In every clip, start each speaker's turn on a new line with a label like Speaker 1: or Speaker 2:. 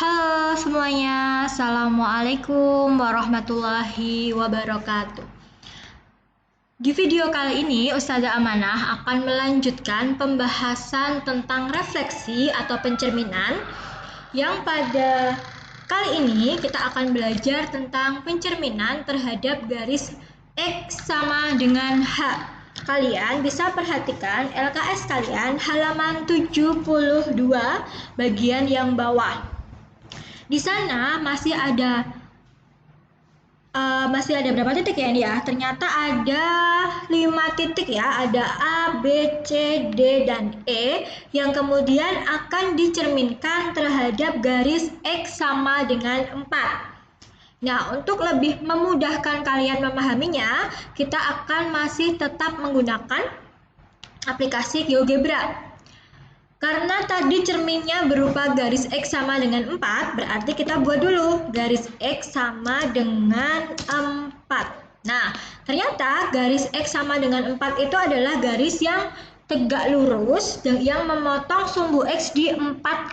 Speaker 1: Halo semuanya, Assalamualaikum warahmatullahi wabarakatuh. Di video kali ini, Ustazah Amanah akan melanjutkan pembahasan tentang refleksi atau pencerminan, yang pada kali ini kita akan belajar tentang pencerminan terhadap garis X sama dengan H. Kalian bisa perhatikan LKS kalian halaman 72 bagian yang bawah. Di sana masih ada berapa titik ya ini ya? Ternyata ada 5 titik ya. Ada A, B, C, D, dan E yang kemudian akan dicerminkan terhadap garis X sama dengan 4. Nah, untuk lebih memudahkan kalian memahaminya, kita akan masih tetap menggunakan aplikasi GeoGebra. Karena tadi cerminnya berupa garis X sama dengan 4, berarti kita buat dulu garis X sama dengan 4. Nah, ternyata garis X sama dengan 4 itu adalah garis yang tegak lurus yang memotong sumbu X di 4,0.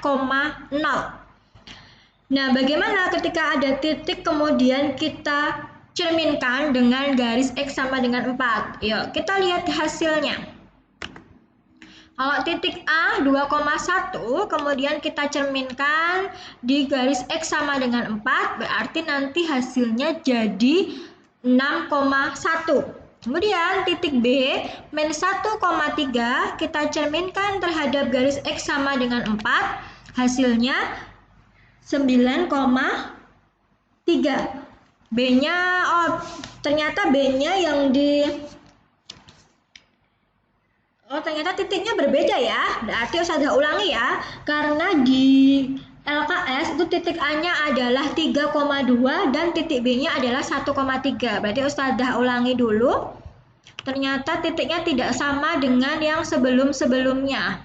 Speaker 1: Nah, bagaimana ketika ada titik kemudian kita cerminkan dengan garis X sama dengan 4? Yuk, kita lihat hasilnya. Kalau titik A 2,1 kemudian kita cerminkan di garis X sama dengan 4, berarti nanti hasilnya jadi 6,1. Kemudian titik B min 1,3 kita cerminkan terhadap garis X sama dengan 4, hasilnya 9,3. B-nya, ternyata B-nya yang ternyata titiknya berbeda ya. Berarti Ustazah ulangi ya. Karena di LKS itu titik A-nya adalah 3,2 dan titik B-nya adalah 1,3. Berarti Ustazah ulangi dulu. Ternyata titiknya tidak sama dengan yang sebelum-sebelumnya.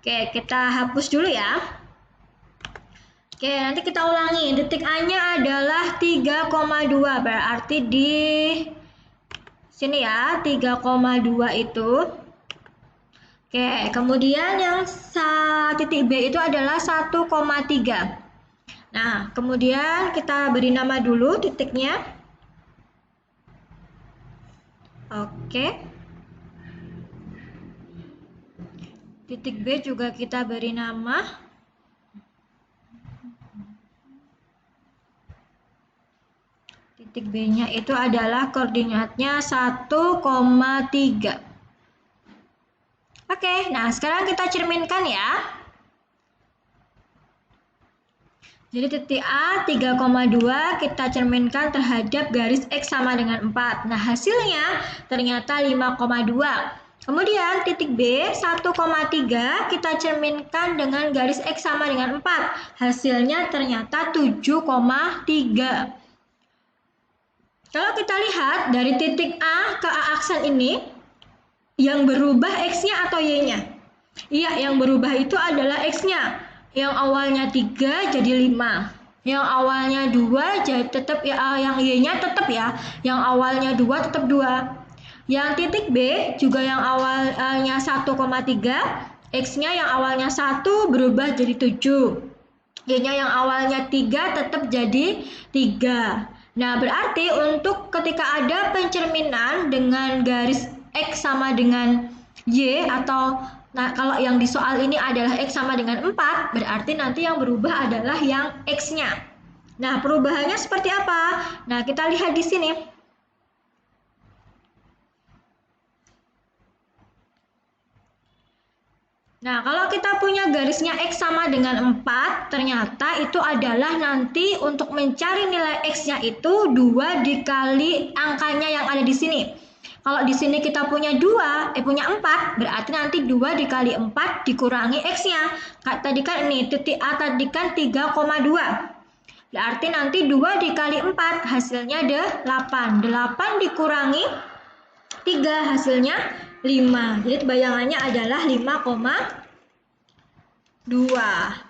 Speaker 1: Oke, kita hapus dulu ya. Oke, nanti kita ulangi. Titik A-nya adalah 3,2. Berarti di sini ya, 3,2 itu. Oke, kemudian yang titik B itu adalah 1,3. Nah, kemudian kita beri nama dulu titiknya. Oke. Titik B juga kita beri nama. Titik B-nya itu adalah koordinatnya 1,3. Oke, nah sekarang kita cerminkan ya. Jadi titik A 3,2 kita cerminkan terhadap garis X sama dengan 4. Nah, hasilnya ternyata 5,2. Kemudian titik B 1,3 kita cerminkan dengan garis X sama dengan 4. Hasilnya ternyata 7,3. Kalau kita lihat dari titik A ke A aksen ini, yang berubah X-nya atau Y-nya? Iya, yang berubah itu adalah X-nya. Yang awalnya 3 jadi 5. Yang awalnya 2 jadi tetap ya, yang Y-nya tetap ya. Yang awalnya 2 tetap 2. Yang titik B juga yang awalnya 1,3, X-nya yang awalnya 1 berubah jadi 7. Y-nya yang awalnya 3 tetap jadi 3. Nah, berarti untuk ketika ada pencerminan dengan garis X sama dengan Y atau kalau yang di soal ini adalah X sama dengan 4, berarti nanti yang berubah adalah yang X-nya. Nah, perubahannya seperti apa? Nah, kita lihat di sini. Nah, kalau kita punya garisnya X sama dengan 4, ternyata itu adalah nanti untuk mencari nilai X-nya itu 2 dikali angkanya yang ada di sini. Kalau di sini kita punya 4, berarti nanti 2 dikali 4 dikurangi X-nya. Tadi kan ini, titik A tadi kan 3,2. Berarti nanti 2 dikali 4, hasilnya ada 8. 8 dikurangi 3, hasilnya 5. Jadi bayangannya adalah 5,2.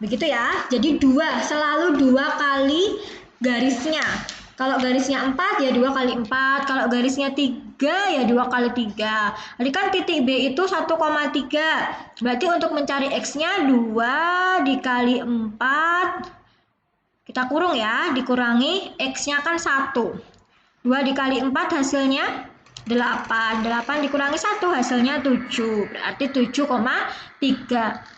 Speaker 1: Begitu ya. Jadi 2, selalu 2 kali garisnya. Kalau garisnya 4 ya 2 kali 4. Kalau garisnya 3 ya 2 kali 3. Tadi kan titik B itu 1,3. Berarti untuk mencari X-nya 2 dikali 4 Kita kurung ya, dikurangi X-nya kan 1. 2 dikali 4 hasilnya 8. 8 dikurangi 1 hasilnya 7. Berarti 7,3.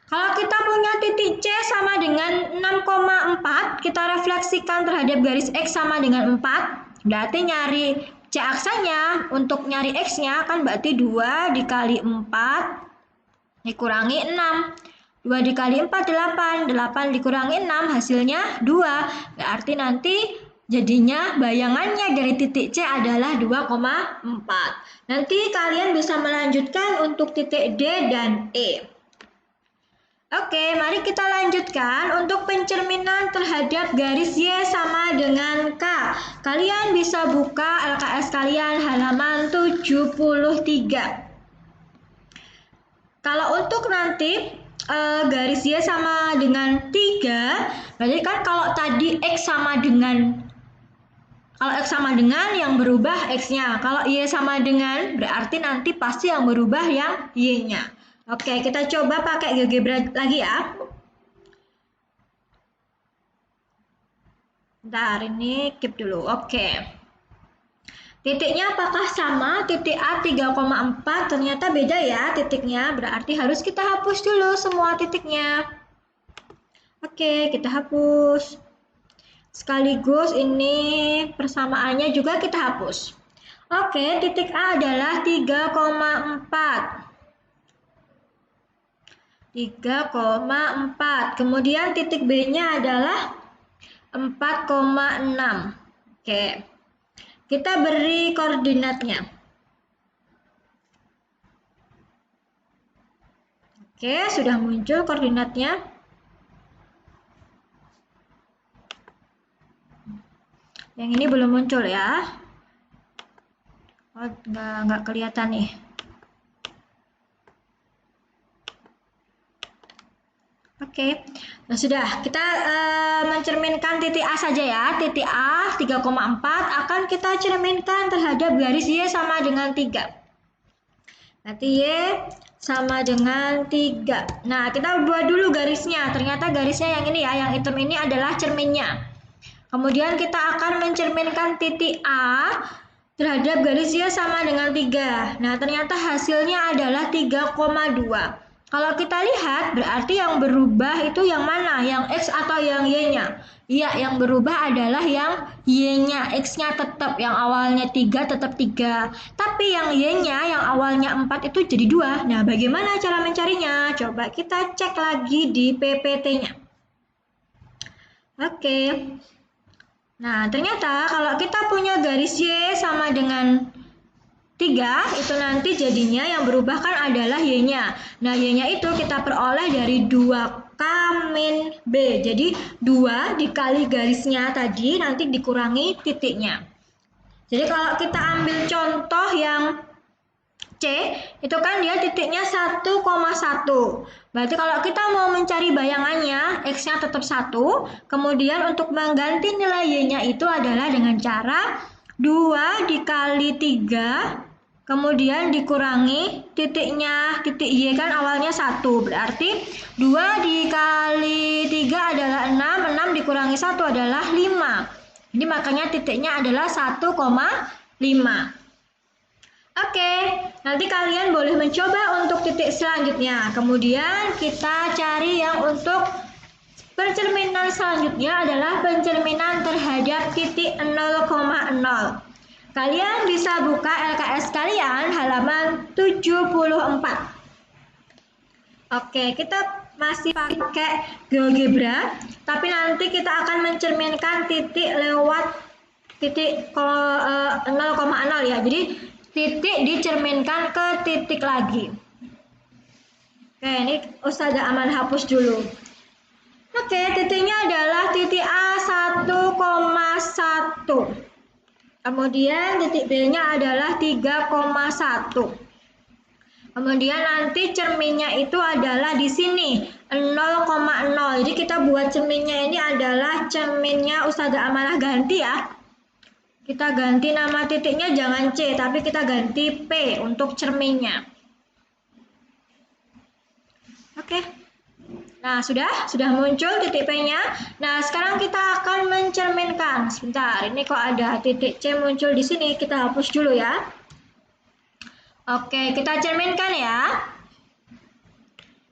Speaker 1: Kalau kita punya titik C sama dengan 6,4, kita refleksikan terhadap garis X sama dengan 4. Berarti nyari C aksanya, untuk nyari X-nya kan berarti 2 dikali 4 dikurangi 6. 2 dikali 4, 8. 8 dikurangi 6 hasilnya 2. Berarti nanti jadinya bayangannya dari titik C adalah 2,4. Nanti kalian bisa melanjutkan untuk titik D dan E. Oke, mari kita lanjutkan untuk pencerminan terhadap garis Y sama dengan K. Kalian bisa buka LKS kalian halaman 73. Kalau untuk nanti garis Y sama dengan 3, berarti kan kalau tadi X sama dengan yang berubah X-nya. Kalau Y sama dengan, berarti nanti pasti yang berubah yang Y-nya. Oke, kita coba pakai GeoGebra lagi ya. Bentar, ini keep dulu. Oke. Titiknya apakah sama? Titik A 3,4, ternyata beda ya titiknya. Berarti harus kita hapus dulu semua titiknya. Oke, kita hapus. Sekaligus ini persamaannya juga kita hapus. Oke, titik A adalah 3,4. 3,4. Kemudian titik B-nya adalah 4,6. Oke. Kita beri koordinatnya. Oke, sudah muncul koordinatnya. Yang ini belum muncul ya. Oh, nggak kelihatan nih. Oke, nah sudah, kita mencerminkan titik A saja ya. Titik A 3,4 akan kita cerminkan terhadap garis Y sama dengan 3. Nanti Y sama dengan 3. Nah, kita buat dulu garisnya. Ternyata garisnya yang ini ya, yang hitam ini adalah cerminnya. Kemudian kita akan mencerminkan titik A terhadap garis Y sama dengan 3. Nah, ternyata hasilnya adalah 3,2. Kalau kita lihat, berarti yang berubah itu yang mana? Yang X atau yang Y-nya? Iya, yang berubah adalah yang Y-nya. X-nya tetap, yang awalnya 3 tetap 3. Tapi yang Y-nya, yang awalnya 4 itu jadi 2. Nah, bagaimana cara mencarinya? Coba kita cek lagi di PPT-nya. Oke. Nah, ternyata kalau kita punya garis Y sama dengan 3, itu nanti jadinya yang berubah kan adalah Y-nya. Nah, Y-nya itu kita peroleh dari 2K min B. Jadi 2 dikali garisnya tadi nanti dikurangi titiknya. Jadi kalau kita ambil contoh yang C, itu kan dia titiknya 1,1. Berarti kalau kita mau mencari bayangannya, X-nya tetap 1. Kemudian untuk mengganti nilai Y-nya itu adalah dengan cara 2 dikali 3, kemudian dikurangi titiknya, titik Y kan awalnya 1, berarti 2 dikali 3 adalah 6, 6 dikurangi 1 adalah 5. Jadi makanya titiknya adalah 1,5. Oke, nanti kalian boleh mencoba untuk titik selanjutnya. Kemudian kita cari yang untuk pencerminan selanjutnya adalah pencerminan terhadap titik 0,0. Kalian bisa buka LKS kalian halaman 74. Oke, kita masih pakai GeoGebra, tapi nanti kita akan mencerminkan titik lewat titik 0,0 ya. Jadi titik dicerminkan ke titik lagi. Oke, ini Ustazah Aman hapus dulu. Oke, titiknya adalah titik A 1,1. Kemudian titik B-nya adalah 3,1. Kemudian nanti cerminnya itu adalah di sini 0,0. Jadi kita buat cerminnya ini adalah cerminnya Ustazah Amanah ganti ya. Kita ganti nama titiknya jangan C, tapi kita ganti P untuk cerminnya. Oke. Nah, sudah muncul titik P-nya. Nah, sekarang kita akan mencerminkan. Sebentar, ini kok ada titik C muncul di sini. Kita hapus dulu ya. Oke, kita cerminkan ya.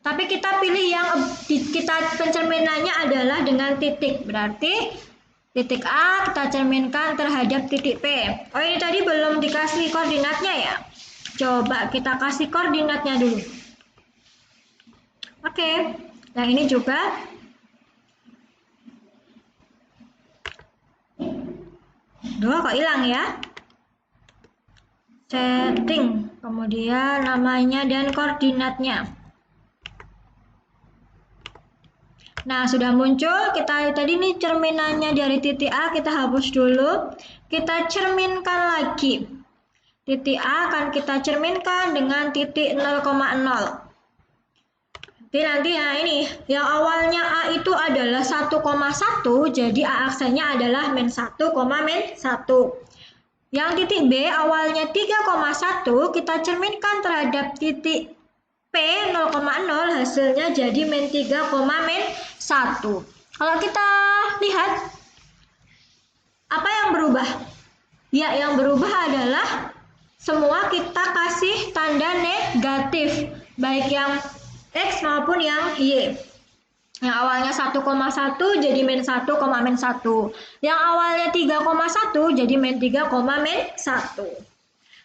Speaker 1: Tapi kita pilih yang kita pencerminannya adalah dengan titik. Berarti titik A kita cerminkan terhadap titik P. Oh, ini tadi belum dikasih koordinatnya ya. Coba kita kasih koordinatnya dulu. Oke. Yang ini juga. Duh, kok hilang ya? Setting, kemudian namanya dan koordinatnya. Nah, sudah muncul. Kita tadi nih cerminannya dari titik A, kita hapus dulu. Kita cerminkan lagi. Titik A akan kita cerminkan dengan titik 0,0. Nanti ya ini, yang awalnya A itu adalah 1,1, jadi A aksennya adalah -1, -1. Yang titik B awalnya 3,1, kita cerminkan terhadap titik P 0,0, hasilnya jadi -3, -1. Kalau kita lihat, apa yang berubah? Ya, yang berubah adalah semua kita kasih tanda negatif, baik yang X maupun yang Y. Yang awalnya 1,1 jadi -1, -1. Yang awalnya 3,1 jadi -3, -1.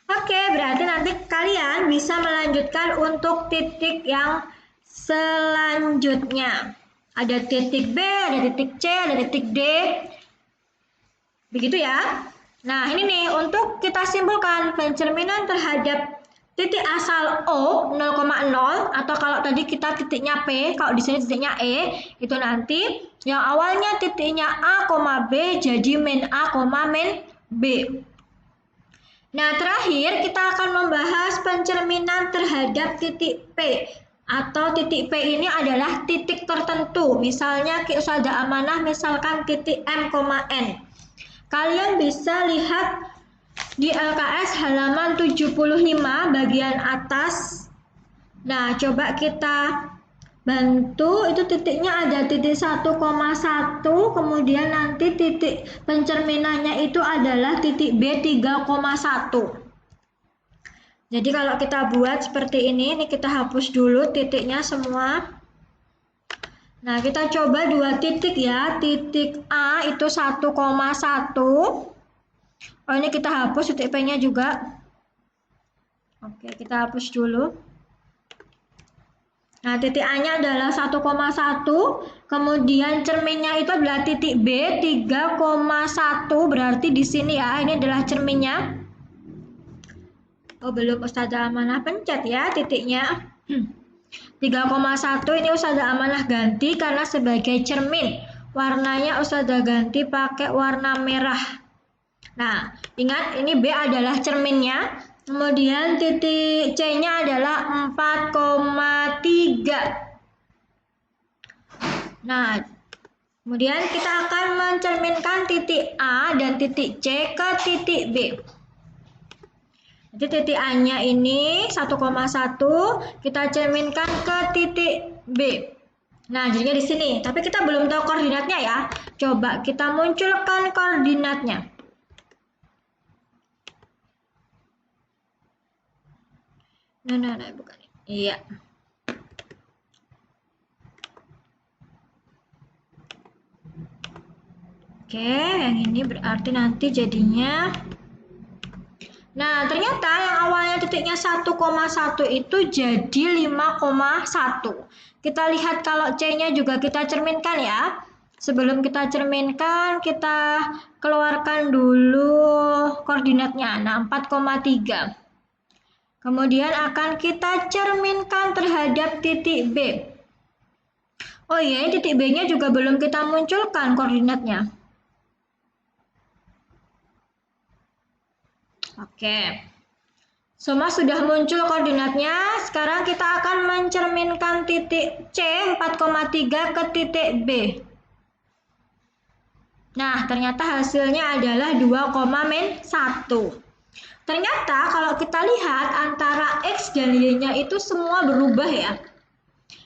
Speaker 1: Oke, berarti nanti kalian bisa melanjutkan untuk titik yang selanjutnya. Ada titik B, ada titik C, ada titik D. Begitu ya. Nah, ini nih untuk kita simpulkan pencerminan terhadap titik asal O 0,0, atau kalau tadi kita titiknya P, kalau di sini titiknya E, itu nanti yang awalnya titiknya A, B jadi -A, -B. Nah, terakhir kita akan membahas pencerminan terhadap titik P, atau titik P ini adalah titik tertentu. Misalnya Ustazah Amanah misalkan titik M, N. Kalian bisa lihat di LKS halaman 75 bagian atas. Nah, coba kita bantu, itu titiknya ada titik 1,1, kemudian nanti titik pencerminannya itu adalah titik B 3,1. Jadi kalau kita buat seperti ini kita hapus dulu titiknya semua. Nah, kita coba dua titik ya. Titik A itu 1,1. Oh, ini kita hapus titik P-nya juga. Oke, kita hapus dulu. Nah, titik A-nya adalah 1,1. Kemudian cerminnya itu adalah titik B 3,1. Berarti di sini ya, ini adalah cerminnya. Oh, belum Ustazah Amanah pencet ya titiknya. 3,1 ini Ustazah Amanah ganti karena sebagai cermin. Warnanya Ustazah ganti pakai warna merah. Nah, ingat ini B adalah cerminnya, kemudian titik C-nya adalah 4,3. Nah, kemudian kita akan mencerminkan titik A dan titik C ke titik B. Jadi titik A-nya ini 1,1, kita cerminkan ke titik B. Nah, jadinya di sini, tapi kita belum tahu koordinatnya ya. Coba kita munculkan koordinatnya. Nah, bukan. Iya. Oke, yang ini berarti nanti jadinya. Nah, ternyata yang awalnya titiknya 1,1 itu jadi 5,1. Kita lihat kalau C-nya juga kita cerminkan ya. Sebelum kita cerminkan, kita keluarkan dulu koordinatnya. Nah, 4,3. Kemudian akan kita cerminkan terhadap titik B. Oh iya, titik B-nya juga belum kita munculkan koordinatnya. Oke. Semua sudah muncul koordinatnya. Sekarang kita akan mencerminkan titik C 4,3 ke titik B. Nah, ternyata hasilnya adalah 2,1. Ternyata kalau kita lihat antara X dan Y-nya itu semua berubah ya.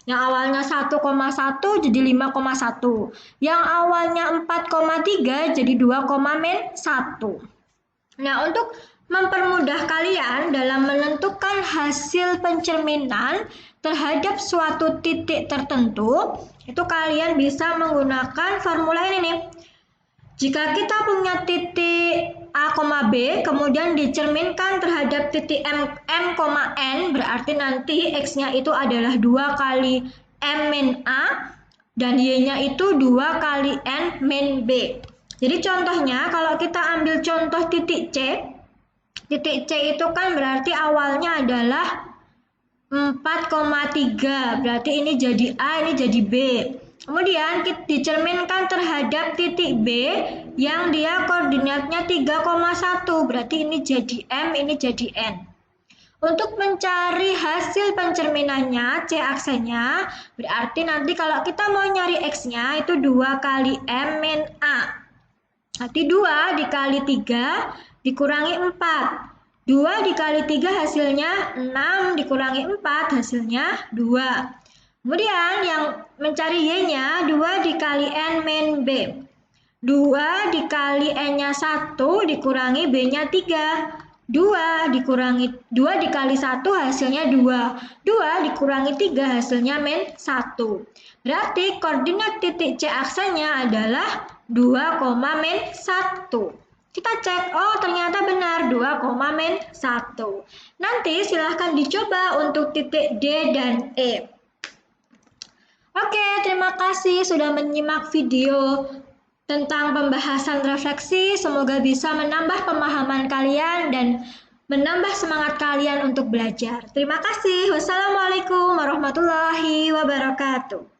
Speaker 1: Yang awalnya 1,1 jadi 5,1. Yang awalnya 4,3 jadi 2,-1. Nah, untuk mempermudah kalian dalam menentukan hasil pencerminan terhadap suatu titik tertentu, itu kalian bisa menggunakan formula ini nih. Jika kita punya titik A, B, kemudian dicerminkan terhadap titik M, N, berarti nanti X-nya itu adalah 2 kali M min A, dan Y-nya itu 2 kali N min B. Jadi contohnya, kalau kita ambil contoh titik C itu kan berarti awalnya adalah 4,3, berarti ini jadi A, ini jadi B. Kemudian kita dicerminkan terhadap titik B yang dia koordinatnya 3,1, berarti ini jadi M, ini jadi N. Untuk mencari hasil pencerminannya, C aksenya, berarti nanti kalau kita mau nyari X-nya itu 2 kali M min A. Nanti 2 dikali 3 dikurangi 4. 2 dikali 3 hasilnya 6, dikurangi 4 hasilnya 2. Kemudian yang mencari Y-nya 2 dikali N min B. 2 dikali N-nya 1 dikurangi B-nya 3. 2 dikali 1 hasilnya 2. 2 dikurangi 3 hasilnya min 1. Berarti koordinat titik C aksanya adalah 2,-1. Kita cek, oh ternyata benar 2,-1. Nanti silahkan dicoba untuk titik D dan E. Oke, terima kasih sudah menyimak video tentang pembahasan refleksi. Semoga bisa menambah pemahaman kalian dan menambah semangat kalian untuk belajar. Terima kasih. Wassalamualaikum warahmatullahi wabarakatuh.